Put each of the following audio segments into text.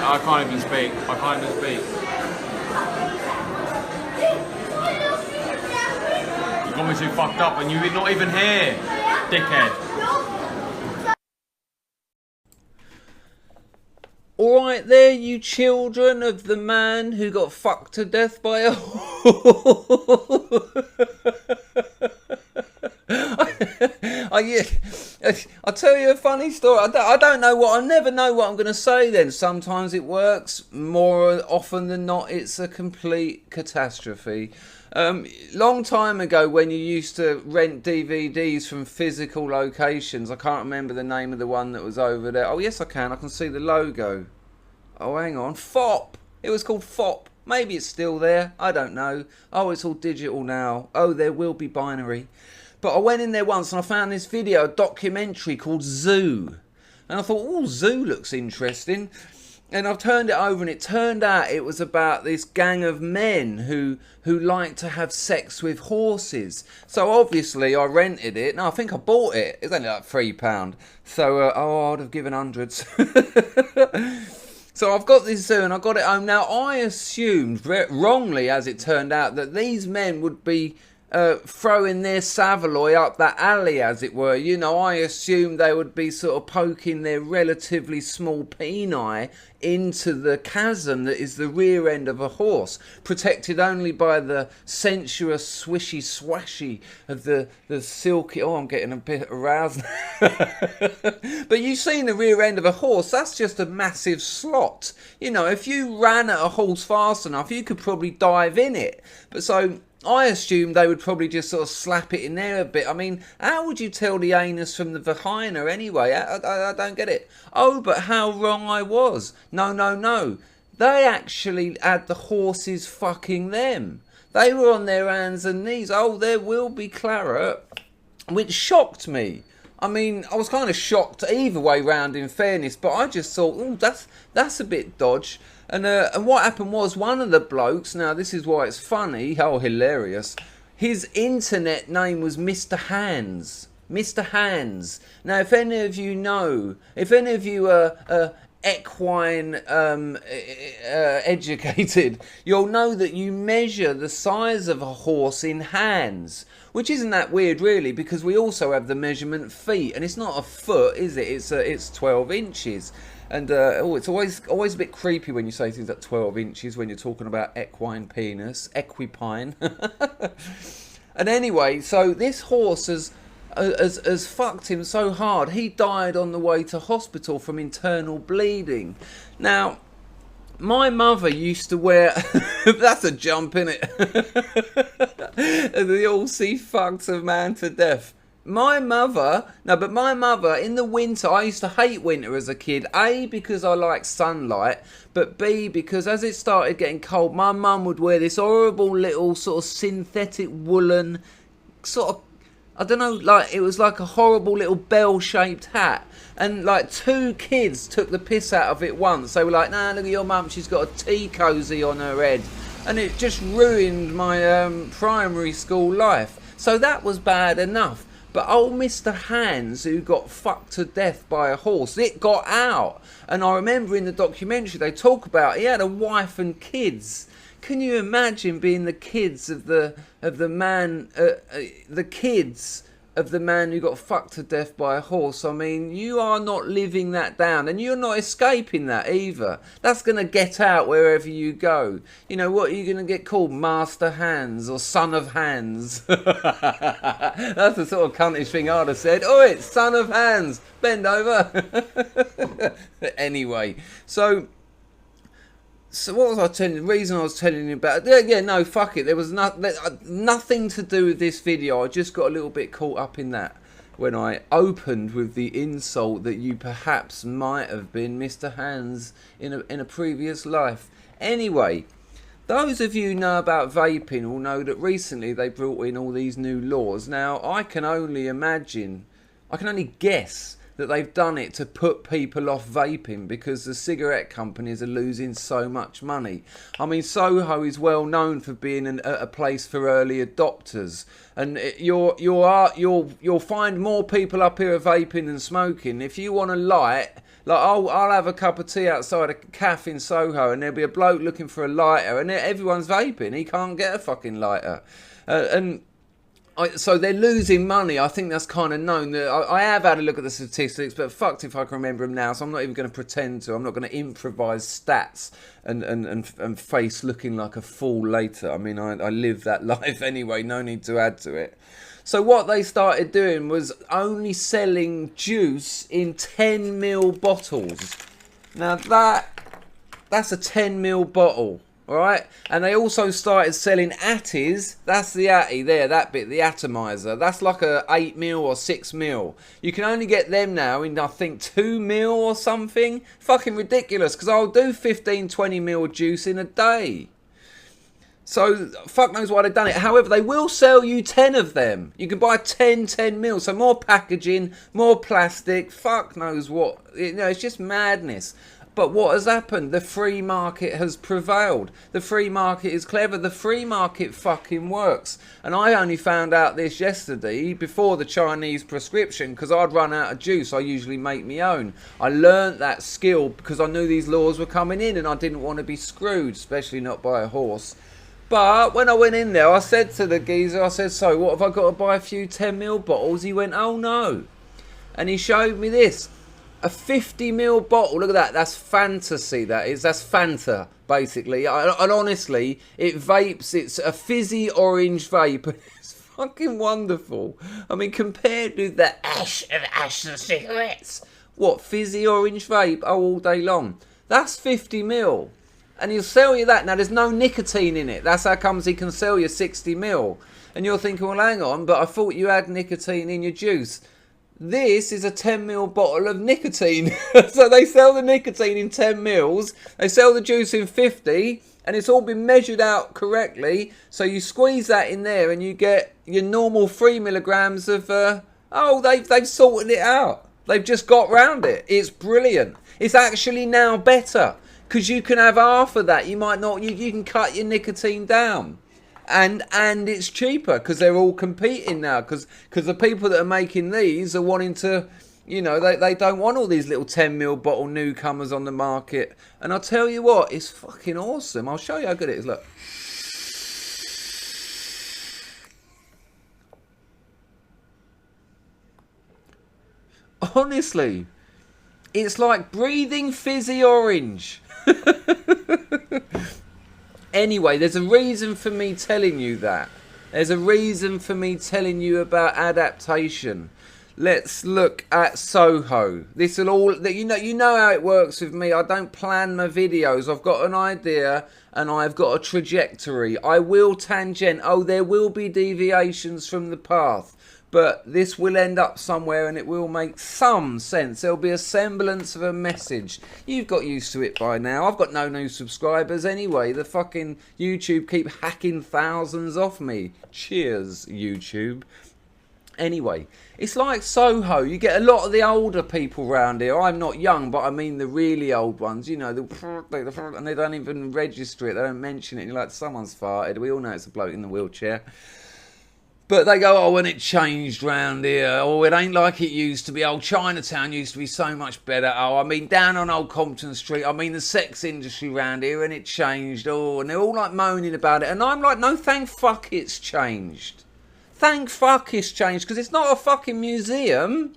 I can't even speak. I can't even speak. You got me too fucked up and you're not even here, dickhead. Alright there, you children of the man who got fucked to death by a I'll tell you a funny story. I don't know what, I never know what I'm going to say then. Sometimes it works, more often than not it's a complete catastrophe. Long time ago when you used to rent DVDs from physical locations, I can't remember the name of the one that was over there. Oh yes I can see the logo. Oh hang on, FOP! It was called FOP. Maybe it's still there, I don't know. Oh, it's all digital now. Oh, there will be binary. But I went in there once and I found this video, a documentary called Zoo. And I thought, oh, Zoo looks interesting. And I've turned it over and it turned out it was about this gang of men who like to have sex with horses. So obviously I rented it. No, I think I bought it. It's only like £3. So, I'd have given hundreds. So I've got this zoo and I got it home. Now I assumed, wrongly as it turned out, that these men would be throwing their Savaloy up that alley, as it were. You know, I assumed they would be sort of poking their relatively small peni into the chasm that is the rear end of a horse, protected only by the sensuous swishy swashy of the silky... Oh, I'm getting a bit aroused. But you've seen the rear end of a horse, that's just a massive slot. You know, if you ran at a horse fast enough, you could probably dive in it. But so... I assumed they would probably just sort of slap it in there a bit. I mean, how would you tell the anus from the vagina anyway? I don't get it. Oh, but how wrong I was. No. They actually had the horses fucking them. They were on their hands and knees. Oh, there will be claret. Which shocked me. I mean, I was kind of shocked either way round, in fairness, but I just thought, oh, that's a bit dodge. And what happened was, one of the blokes, now this is why it's funny, oh hilarious, his internet name was Mr. Hands. Mr. Hands. Now if any of you know, if any of you are equine educated, you'll know that you measure the size of a horse in hands. Which isn't that weird really, because we also have the measurement feet, and it's not a foot, is it? It's 12 inches. And it's always a bit creepy when you say things like 12 inches when you're talking about equine penis, equipine. And anyway, so this horse has fucked him so hard, he died on the way to hospital from internal bleeding. Now, my mother used to wear... That's a jump, innit? They all see fucked a man to death. My mother, in the winter, I used to hate winter as a kid. A, because I like sunlight, but B, because as it started getting cold, my mum would wear this horrible little sort of synthetic woolen, sort of, I don't know, like, it was like a horrible little bell-shaped hat. And like 2 kids took the piss out of it once. They were like, nah, look at your mum, she's got a tea cosy on her head. And it just ruined my primary school life. So that was bad enough. But old Mr. Hands, who got fucked to death by a horse, it got out. And I remember in the documentary they talk about he had a wife and kids. Can you imagine being the kids of the man, the kids of the man who got fucked to death by a horse? I mean, you are not living that down, and you're not escaping that either. That's going to get out wherever you go. You know, what are you going to get called? Master Hands or Son of Hands? That's the sort of cuntish thing I'd have said. Oh, it's Son of Hands. Bend over. Anyway, so what was I telling you? The reason I was telling you about it, yeah, no, fuck it. There was nothing to do with this video. I just got a little bit caught up in that when I opened with the insult that you perhaps might have been Mr. Hands in a previous life. Anyway, those of you who know about vaping will know that recently they brought in all these new laws. Now, I can only imagine, I can only guess that they've done it to put people off vaping because the cigarette companies are losing so much money. I mean, Soho is well known for being a place for early adopters, and you'll find more people up here vaping than smoking. If you want a light, like I'll have a cup of tea outside a cafe in Soho, and there'll be a bloke looking for a lighter, and everyone's vaping. He can't get a fucking lighter, so they're losing money. I think that's kind of known. I have had a look at the statistics, but fucked if I can remember them now. So I'm not even going to pretend to. I'm not going to improvise stats and face looking like a fool later. I mean, I live that life anyway. No need to add to it. So what they started doing was only selling juice in 10ml bottles. Now that's a 10ml bottle. Alright, and they also started selling atties. That's the atty there, that bit, the atomizer. That's like a 8ml or 6ml. You can only get them now in, I think, 2ml or something. Fucking ridiculous, because I'll do 15-20ml juice in a day. So, fuck knows why they've done it. However, they will sell you 10 of them. You can buy 10ml. So more packaging, more plastic, fuck knows what. You know, it's just madness. But what has happened? The free market has prevailed. The free market is clever. The free market fucking works. And I only found out this yesterday before the Chinese prescription, because I'd run out of juice. I usually make my own. I learnt that skill because I knew these laws were coming in and I didn't want to be screwed, especially not by a horse. But when I went in there, I said to the geezer, I said, so what, have I got to buy a few 10ml bottles? He went, oh no. And he showed me this. A 50ml bottle, look at that, that's fantasy, that is, that's Fanta, basically. And honestly, it vapes, it's a fizzy orange vape, and it's fucking wonderful. I mean, compared with the ash of cigarettes, what, fizzy orange vape, oh, all day long. That's 50ml, and he'll sell you that. Now, there's no nicotine in it, that's how comes he can sell you 60ml. And you're thinking, well, hang on, but I thought you had nicotine in your juice. This is a 10ml bottle of nicotine. So they sell the nicotine in 10mls, they sell the juice in 50, and it's all been measured out correctly. So you squeeze that in there and you get your normal 3mg of, they've sorted it out. They've just got round it. It's brilliant. It's actually now better, because you can have half of that. You might not, you can cut your nicotine down. And it's cheaper because they're all competing now, because the people that are making these are wanting to, you know, they don't want all these little 10ml bottle newcomers on the market. And I'll tell you what, it's fucking awesome. I'll show you how good it is. Look. Honestly, it's like breathing fizzy orange. Anyway, there's a reason for me telling you that. There's a reason for me telling you about adaptation. Let's look at Soho. This'll all, you know how it works with me. I don't plan my videos. I've got an idea and I've got a trajectory. I will tangent. Oh, there will be deviations from the path. But this will end up somewhere and it will make some sense. There'll be a semblance of a message. You've got used to it by now. I've got no new subscribers anyway. The fucking YouTube keep hacking thousands off me. Cheers, YouTube. Anyway, it's like Soho. You get a lot of the older people round here. I'm not young, but I mean the really old ones. You know, and they don't even register it. They don't mention it. You're like, someone's farted. We all know it's a bloke in the wheelchair. But they go, oh, and it changed round here. Oh, it ain't like it used to be. Oh, Chinatown used to be so much better. Oh, I mean, down on Old Compton Street, I mean, the sex industry round here, and it changed. Oh, and they're all like moaning about it. And I'm like, no, thank fuck it's changed. Thank fuck it's changed, because it's not a fucking museum.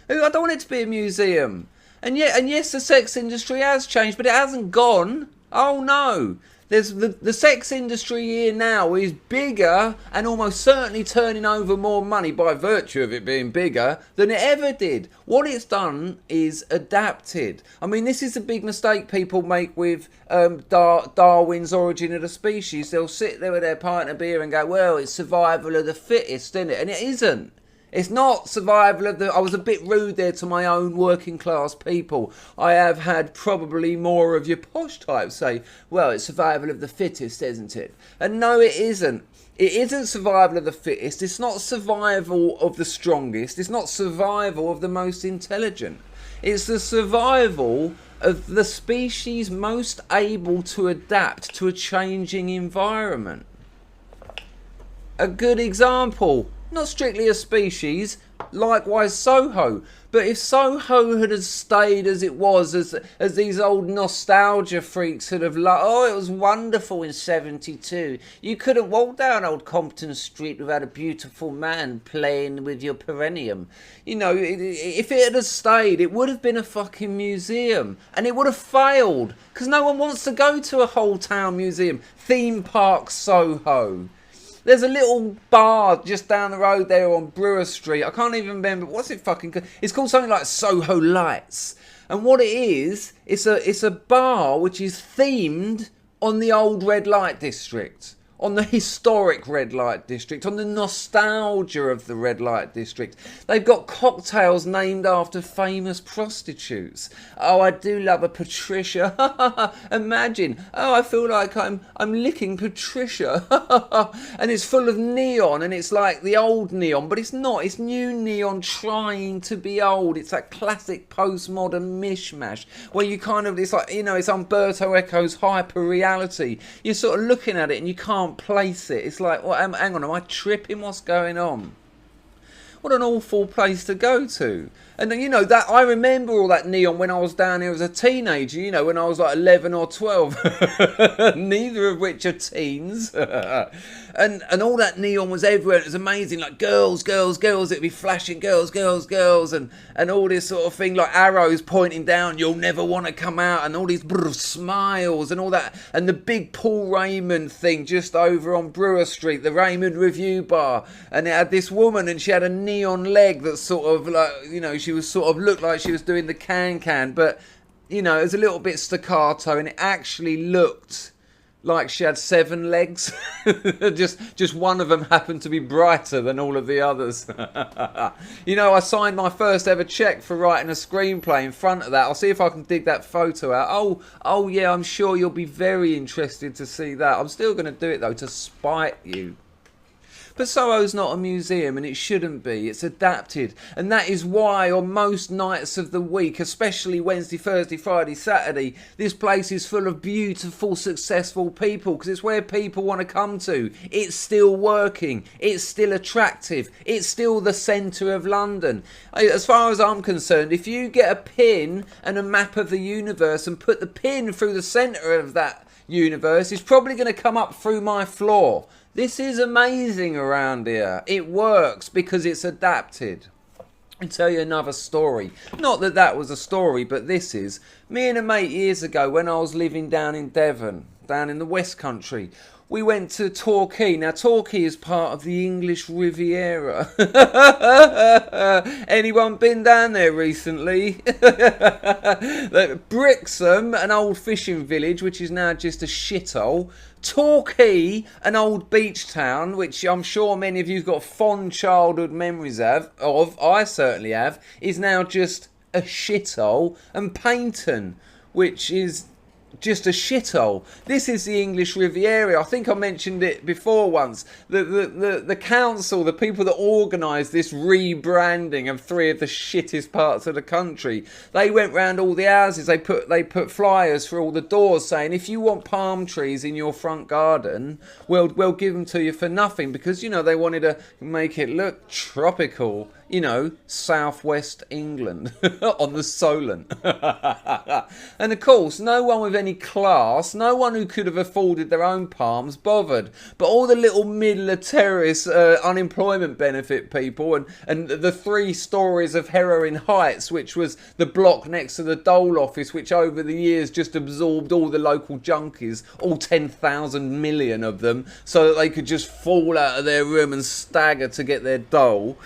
I don't want it to be a museum. And yes, the sex industry has changed, but it hasn't gone. Oh, no. There's the sex industry here now is bigger and almost certainly turning over more money by virtue of it being bigger than it ever did. What it's done is adapted. I mean, this is a big mistake people make with Darwin's Origin of the Species. They'll sit there with their pint of beer and go, well, it's survival of the fittest, isn't it? And it isn't. It's not survival of the... I was a bit rude there to my own working class people. I have had probably more of your posh types say, well, it's survival of the fittest, isn't it? And no, it isn't. It isn't survival of the fittest. It's not survival of the strongest. It's not survival of the most intelligent. It's the survival of the species most able to adapt to a changing environment. A good example, not strictly a species, likewise Soho. But if Soho had stayed as it was, as these old nostalgia freaks had have like, oh, it was wonderful in 72. You couldn't walk down Old Compton Street without a beautiful man playing with your perineum. You know, if it had stayed, it would have been a fucking museum. And it would have failed. Because no one wants to go to a whole town museum. Theme Park Soho. There's a little bar just down the road there on Brewer Street. I can't even remember. What's it fucking called? It's called something like Soho Lights. And what it is, it's a bar which is themed on the old red light district. On the historic red light district. On the nostalgia of the red light district. They've got cocktails named after famous prostitutes. Oh, I do love a Patricia. Imagine. Oh, I feel like I'm licking Patricia. And it's full of neon, and it's like the old neon, but it's not. It's new neon trying to be old. It's that classic postmodern mishmash where you kind of, it's like, you know, it's Umberto Eco's hyper reality. You're sort of looking at it and you can't place it. It's like, well, hang on, am I tripping? What's going on? What an awful place to go to. And then, you know, that I remember all that neon when I was down here as a teenager, you know, when I was like 11 or 12. Neither of which are teens. And all that neon was everywhere. It was amazing. Like girls, girls, girls. It'd be flashing girls, girls, girls. And all this sort of thing, like arrows pointing down. You'll never want to come out. And all these smiles and all that. And the big Paul Raymond thing just over on Brewer Street. The Raymond Review Bar. And it had this woman and she had a neon leg that sort of like, you know, she was sort of looked like she was doing the can, but you know, it was a little bit staccato and it actually looked like she had 7 legs. just one of them happened to be brighter than all of the others. You know, I signed my first ever cheque for writing a screenplay in front of that. I'll see if I can dig that photo out. Oh yeah, I'm sure you'll be very interested to see that. I'm still going to do it though, to spite you. But Soho's not a museum, and it shouldn't be. It's adapted. And that is why on most nights of the week, especially Wednesday, Thursday, Friday, Saturday, this place is full of beautiful, successful people, because it's where people want to come to. It's still working. It's still attractive. It's still the centre of London. As far as I'm concerned, if you get a pin and a map of the universe and put the pin through the centre of that universe, it's probably going to come up through my floor. This is amazing around here. It works because it's adapted. I'll tell you another story. Not that that was a story, but this is. Me and a mate years ago when I was living down in Devon, down in the West Country, we went to Torquay. Now, Torquay is part of the English Riviera. Anyone been down there recently? Brixham, an old fishing village, which is now just a shithole. Torquay, an old beach town, which I'm sure many of you've got fond childhood memories of, I certainly have, is now just a shithole. And Paynton, which is just a shithole. This is the English Riviera. I think I mentioned it before once. The council, the people that organised this rebranding of 3 of the shittest parts of the country, they went round all the houses. They put flyers for all the doors saying, if you want palm trees in your front garden, we'll give them to you for nothing, because, you know, they wanted to make it look tropical. You know, southwest England on the Solent. And of course, no one with any class, no one who could have afforded their own palms bothered. But all the little middle of terrace unemployment benefit people and the 3 stories of Heroin Heights, which was the block next to the Dole office, which over the years just absorbed all the local junkies, all 10,000 million of them, so that they could just fall out of their room and stagger to get their dole.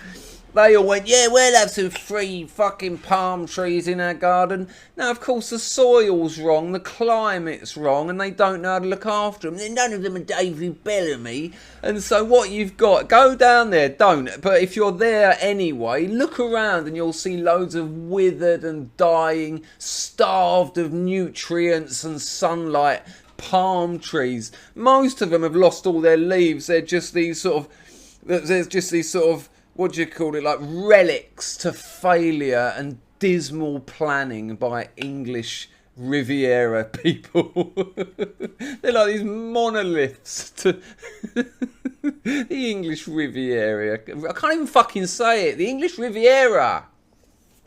They all went, yeah, we'll have some free fucking palm trees in our garden. Now, of course, the soil's wrong, the climate's wrong, and they don't know how to look after them. None of them are David Bellamy. And so what you've got, go down there, don't. But if you're there anyway, look around and you'll see loads of withered and dying, starved of nutrients and sunlight palm trees. Most of them have lost all their leaves. They're just these sort of, what do you call it, like relics to failure and dismal planning by English Riviera people. They're like these monoliths to the English Riviera. I can't even fucking say it. The English Riviera.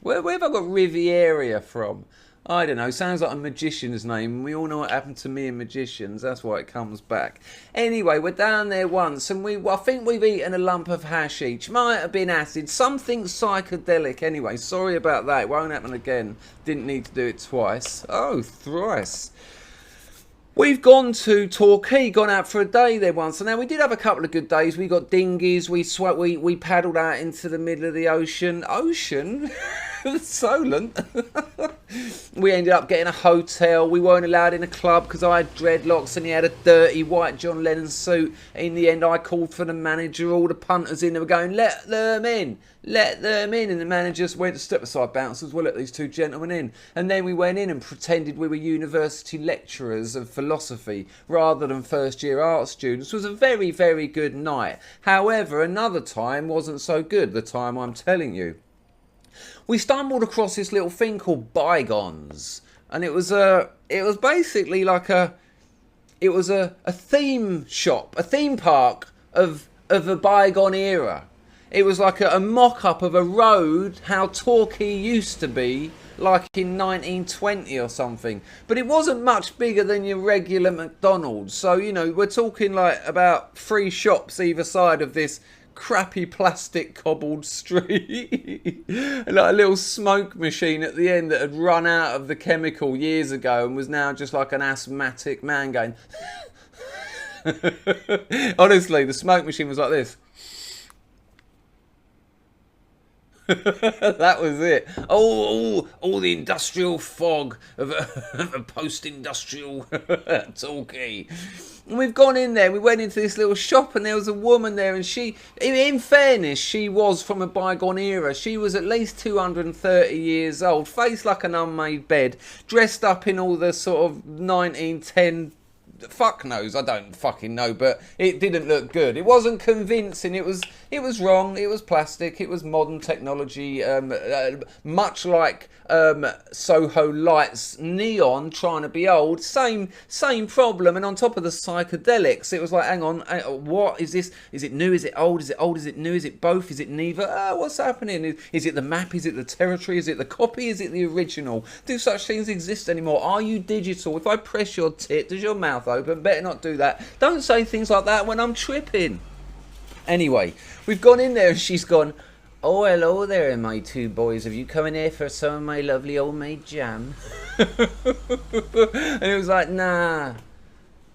Where have I got Riviera from? I don't know, sounds like a magician's name. We all know what happened to me and magicians, that's why it comes back. Anyway, we're down there once, and I think we've eaten a lump of hash each. Might have been acid, something psychedelic anyway. Sorry about that, it won't happen again. Didn't need to do it twice. Oh, thrice. We've gone to Torquay, gone out for a day there once. And now we did have a couple of good days. We got dinghies, we paddled out into the middle of the ocean. Ocean? Solent. We ended up getting a hotel. We weren't allowed in a club because I had dreadlocks and he had a dirty white John Lennon suit. In the end, I called for the manager. All the punters in there were going, let them in. Let them in. And the manager just went to step aside bouncers. We'll let these two gentlemen in. And then we went in and pretended we were university lecturers of philosophy rather than first year art students. It was a very, very good night. However, another time wasn't so good, the time I'm telling you. We stumbled across this little thing called Bygones, and it was basically like a theme shop, a theme park of a bygone era. It was like a mock-up of a road, how Torquay used to be, like in 1920 or something. But it wasn't much bigger than your regular McDonald's. So, you know, we're talking like about 3 shops either side of this crappy plastic cobbled street. And like a little smoke machine at the end that had run out of the chemical years ago and was now just like an asthmatic man going honestly, the smoke machine was like this. That was it. All the industrial fog of a post-industrial Torquay. And we've gone in there. We went into this little shop, and there was a woman there, and she, in fairness, she was from a bygone era. She was at least 230 years old, face like an unmade bed, dressed up in all the sort of 1910. Fuck knows, I don't fucking know, but it didn't look good. It wasn't convincing. It was wrong. It was plastic. It was modern technology, much like Soho lights, neon, trying to be old. Same problem. And on top of the psychedelics, it was like, hang on, what is this? Is it new? Is it old? Is it old? Is it new? Is it both? Is it neither? What's happening? Is it the map? Is it the territory? Is it the copy? Is it the original? Do such things exist anymore? Are you digital? If I press your tit, does your mouth open? Better not do that. Don't say things like that when I'm tripping. Anyway, we've gone in there and she's gone, oh, hello there, my 2 boys. Have you come in here for some of my lovely homemade jam? And it was like, nah.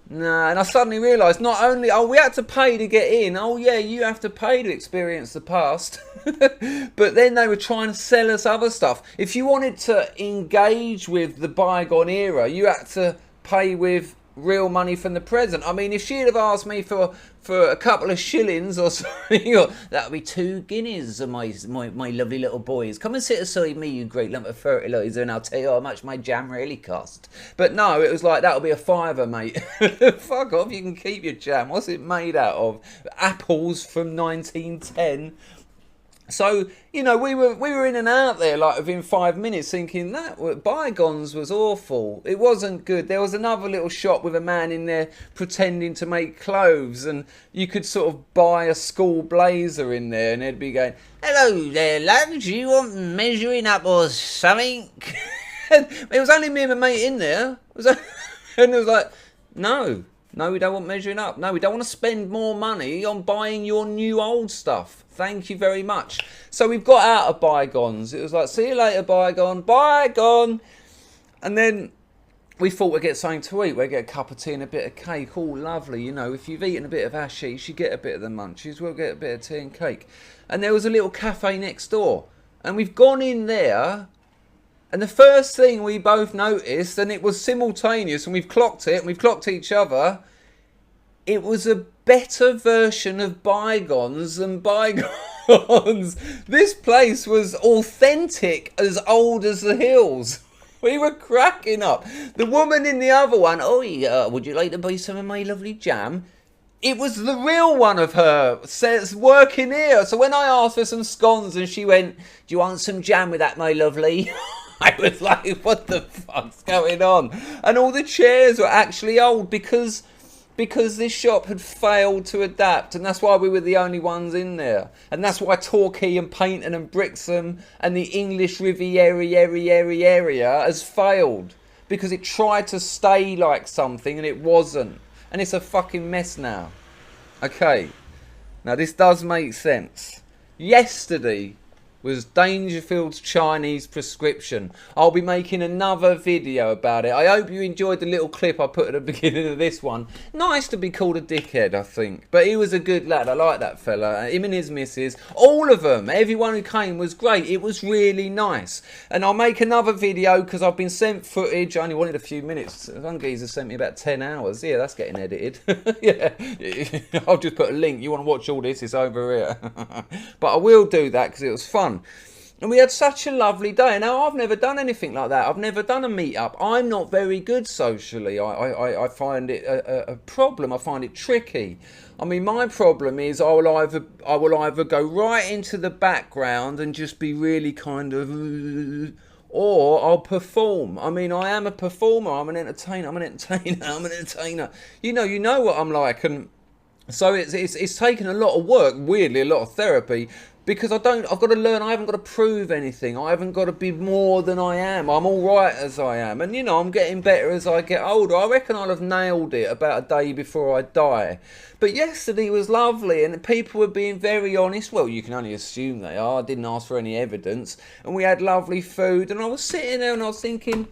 And I suddenly realised not only, we had to pay to get in. Oh, yeah, you have to pay to experience the past. But then they were trying to sell us other stuff. If you wanted to engage with the bygone era, you had to pay with real money from the present. I mean, if she'd have asked me for a couple of shillings or something, or that would be 2 guineas of my lovely little boys. Come and sit beside me, you great lump of fertiliser, and I'll tell you how much my jam really cost. But no, it was like, that'll be a £5, mate. Fuck off, you can keep your jam. What's it made out of? Apples from 1910. So, you know, we were in and out there like within 5 minutes thinking that Bygones was awful. It wasn't good. There was another little shop with a man in there pretending to make clothes, and you could sort of buy a school blazer in there and they'd be going, hello there, lads, you want measuring up or something? It was only me and my mate in there. And it was like, no, we don't want measuring up. No, we don't want to spend more money on buying your new old stuff. Thank you very much. So we've got out of Bygones. It was like, see you later, bygone. And then we thought we'd get something to eat. We'd get a cup of tea and a bit of cake. All lovely, you know. If you've eaten a bit of hashish, you get a bit of the munchies. We'll get a bit of tea and cake. And there was a little cafe next door. And we've gone in there. And the first thing we both noticed, and it was simultaneous, and we've clocked it, and we've clocked each other, it was a better version of bygones than bygones. This place was authentic, as old as the hills. We were cracking up. The woman in the other one, oh yeah, would you like to buy some of my lovely jam? It was the real one of her, says working here. So when I asked for some scones and she went, do you want some jam with that, my lovely? I was like, what the fuck's going on? And all the chairs were actually old because this shop had failed to adapt, and that's why we were the only ones in there. And that's why Torquay and Paynton and Brixham and the English Riviera area has failed. Because it tried to stay like something and it wasn't. And it's a fucking mess now. Okay. Now this does make sense. Yesterday was Dangerfield's Chinese prescription. I'll be making another video about it. I hope you enjoyed the little clip I put at the beginning of this one. Nice to be called a dickhead, I think. But he was a good lad. I like that fella. Him and his missus. All of them. Everyone who came was great. It was really nice. And I'll make another video because I've been sent footage. I only wanted a few minutes. One geezer sent me about 10 hours. Yeah, that's getting edited. Yeah. I'll just put a link. You want to watch all this? It's over here. But I will do that because it was fun. And we had such a lovely day. Now, I've never done anything like that. I've never done a meet-up. I'm not very good socially. I find it a problem. I find it tricky. I mean, my problem is I will either go right into the background and just be really kind of... or I'll perform. I mean, I am a performer. I'm an entertainer. I'm an entertainer. You know what I'm like. And so it's taken a lot of work, weirdly, a lot of therapy. Because I've got to learn, I haven't got to prove anything. I haven't got to be more than I am. I'm all right as I am. And, you know, I'm getting better as I get older. I reckon I'll have nailed it about a day before I die. But yesterday was lovely and people were being very honest. Well, you can only assume they are. I didn't ask for any evidence. And we had lovely food. And I was sitting there and I was thinking,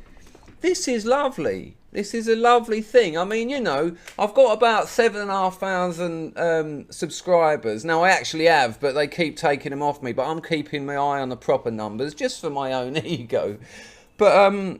this is lovely. This is a lovely thing. I mean, you know, I've got about 7,500 subscribers. Now, I actually have, but they keep taking them off me. But I'm keeping my eye on the proper numbers just for my own ego. But,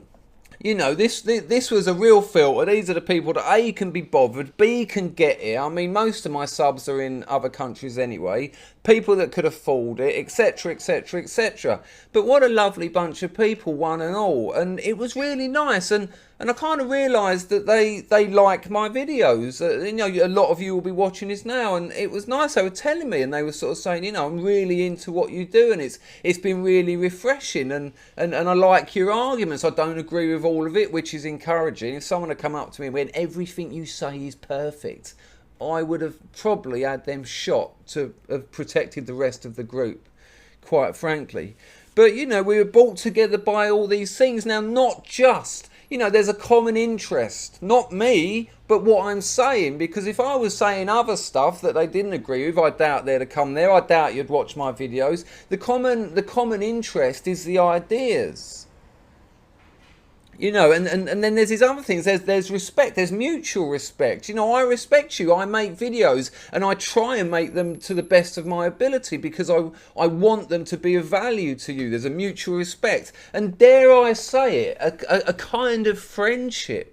you know, this was a real filter. These are the people that A, can be bothered, B, can get here. I mean, most of my subs are in other countries anyway. People that could afford it, etc, etc, etc. But what a lovely bunch of people, one and all. And it was really nice. And I kind of realised that they like my videos. You know, a lot of you will be watching this now. And it was nice. They were telling me and they were sort of saying, you know, I'm really into what you do. And it's been really refreshing. And I like your arguments. I don't agree with all of it, which is encouraging. If someone had come up to me and went, everything you say is perfect, I would have probably had them shot to have protected the rest of the group, quite frankly. But, you know, we were brought together by all these things. Now, not just, you know, there's a common interest. Not me, but what I'm saying. Because if I was saying other stuff that they didn't agree with, I doubt they'd have come there. I doubt you'd watch my videos. The common interest is the ideas. You know, and then there's these other things. There's respect. There's mutual respect. You know, I respect you. I make videos and I try and make them to the best of my ability because I want them to be of value to you. There's a mutual respect. And dare I say it, a kind of friendship.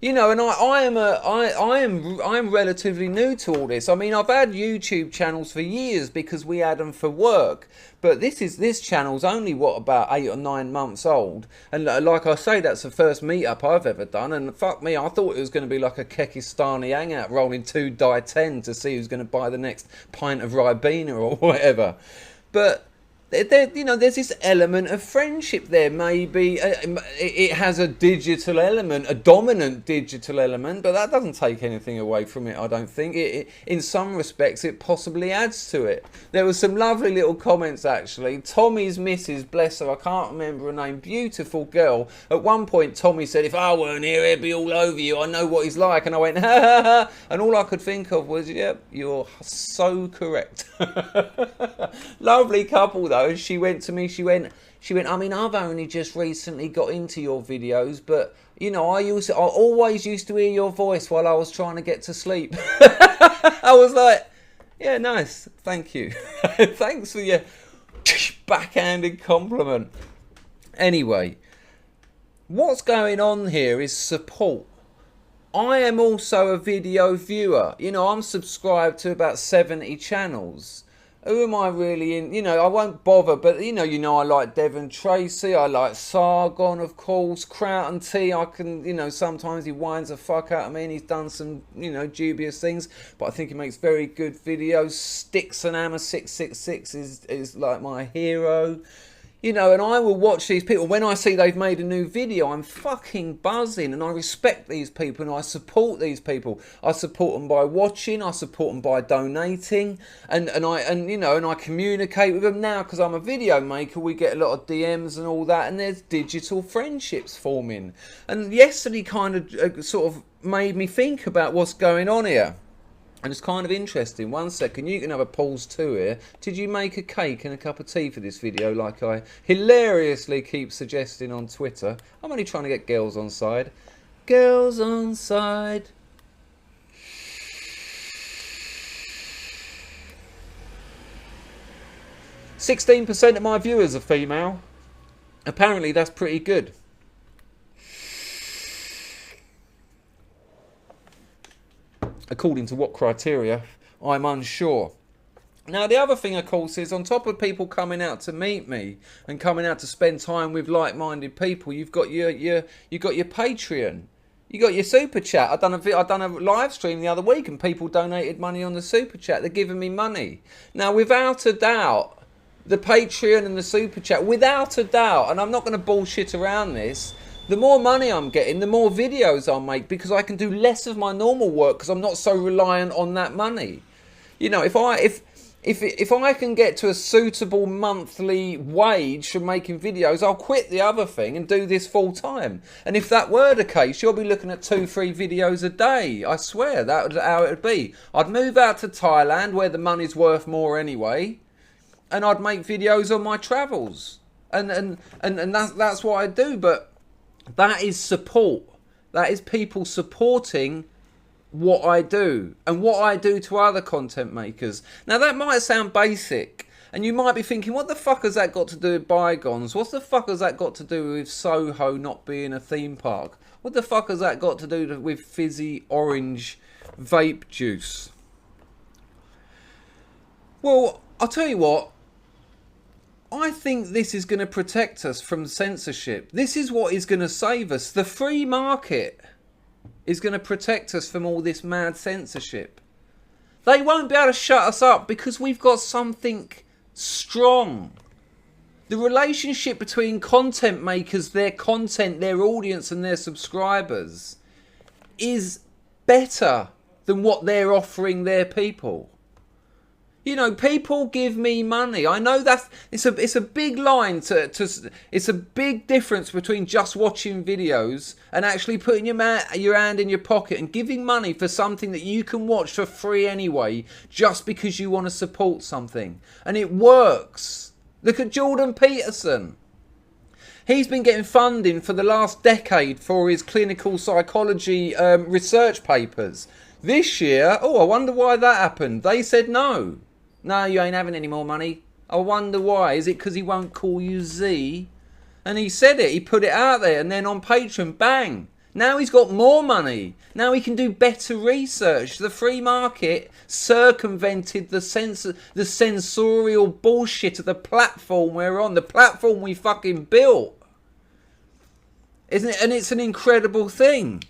You know, and I am relatively new to all this. I mean, I've had YouTube channels for years because we had them for work. But this channel's only, what, about 8 or 9 months old. And like I say, that's the first meetup I've ever done. And fuck me, I thought it was going to be like a Kekistani hangout, rolling 2 die 10 to see who's going to buy the next pint of Ribena or whatever. But you know, there's this element of friendship there. Maybe it has a digital element, a dominant digital element, but that doesn't take anything away from it, I don't think. In some respects, it possibly adds to it. There were some lovely little comments, actually. Tommy's missus, bless her, I can't remember her name, beautiful girl. At one point, Tommy said, if I weren't here, he'd be all over you. I know what he's like. And I went, ha ha ha. And all I could think of was, yep, you're so correct. Lovely couple, though. She went to me, she went, She went, I mean, I've only just recently got into your videos, but, you know, I always used to hear your voice while I was trying to get to sleep. I was like, yeah, nice. Thank you. Thanks for your backhanded compliment. Anyway, what's going on here is support. I am also a video viewer. You know, I'm subscribed to about 70 channels. Who am I really in? You know, I won't bother, but you know, I like Devon Tracy, I like Sargon, of course, Crout and T. I can, you know, sometimes he winds the fuck out of me and he's done some, you know, dubious things, but I think he makes very good videos. Sticks and Hammer 666 is like my hero. You know, and I will watch these people. When I see they've made a new video, I'm fucking buzzing, and I respect these people and I support these people. I support them by watching, I support them by donating, and I communicate with them now because I'm a video maker. We get a lot of DMs and all that, and there's digital friendships forming. And yesterday kind of sort of made me think about what's going on here. And it's kind of interesting. 1 second, you can have a pause too here. Did you make a cake and a cup of tea for this video like I hilariously keep suggesting on Twitter? I'm only trying to get girls on side. Girls on side. %16% of my viewers are female. Apparently that's pretty good. According to what criteria, I'm unsure. Now, the other thing, of course, is on top of people coming out to meet me and coming out to spend time with like-minded people, you've got your Patreon, you got your super chat. I done a live stream the other week, and people donated money on the super chat. They're giving me money. Now, without a doubt, the Patreon and the super chat, without a doubt, and I'm not going to bullshit around this. The more money I'm getting, the more videos I'll make because I can do less of my normal work because I'm not so reliant on that money. You know, if I can get to a suitable monthly wage from making videos, I'll quit the other thing and do this full time. And if that were the case, you'll be looking at 2-3 videos a day. I swear, that's how it would be. I'd move out to Thailand where the money's worth more anyway, and I'd make videos on my travels. And that's what I do, but that is support. That is people supporting what I do and what I do to other content makers. Now that might sound basic and you might be thinking, what the fuck has that got to do with bygones? What the fuck has that got to do with Soho not being a theme park? What the fuck has that got to do with fizzy orange vape juice? Well, I'll tell you what. I think this is going to protect us from censorship. This is what is going to save us. The free market is going to protect us from all this mad censorship. They won't be able to shut us up because we've got something strong. The relationship between content makers, their content, their audience and their subscribers is better than what they're offering their people. You know, people give me money. I know that it's a big line it's a big difference between just watching videos and actually putting your hand in your pocket and giving money for something that you can watch for free anyway, just because you want to support something. And it works. Look at Jordan Peterson. He's been getting funding for the last decade for his clinical psychology research papers. This year, I wonder why that happened. They said no. No, you ain't having any more money. I wonder why. Is it because he won't call you Z? And he said it. He put it out there. And then on Patreon, bang. Now he's got more money. Now he can do better research. The free market circumvented the sensorial bullshit of the platform we're on. The platform we fucking built. Isn't it? And it's an incredible thing.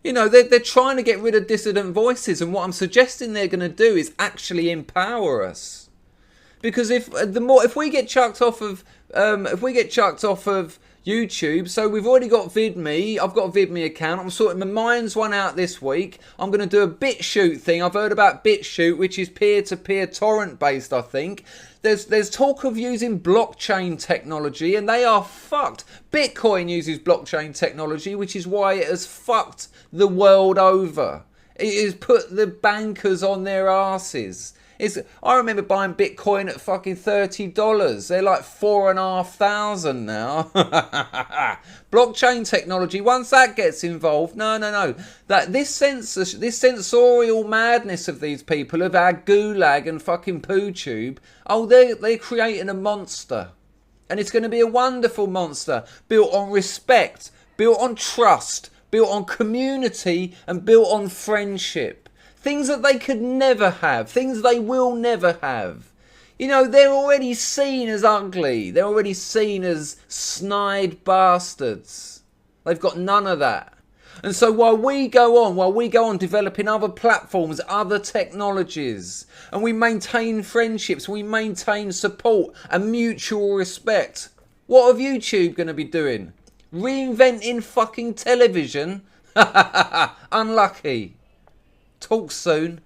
You know, they're trying to get rid of dissident voices, and what I'm suggesting they're going to do is actually empower us. Because if we get chucked off of YouTube, so we've already got VIDME. I've got a VIDME account. I'm sorting my mind's one out this week. I'm going to do a BitChute thing. I've heard about BitChute, which is peer-to-peer torrent based, I think. There's talk of using blockchain technology, and they are fucked. Bitcoin uses blockchain technology, which is why it has fucked the world over. It has put the bankers on their asses. I remember buying Bitcoin at fucking $30. They're like $4,500 now. Blockchain technology, once that gets involved, no. That this sensorial madness of these people, of our gulag and fucking poo tube, they're creating a monster. And it's going to be a wonderful monster, built on respect, built on trust, built on community, and built on friendship. Things that they could never have. Things they will never have. You know, they're already seen as ugly. They're already seen as snide bastards. They've got none of that. And so while we go on developing other platforms, other technologies, and we maintain friendships, we maintain support and mutual respect, what are YouTube going to be doing? Reinventing fucking television? Unlucky. Talk soon.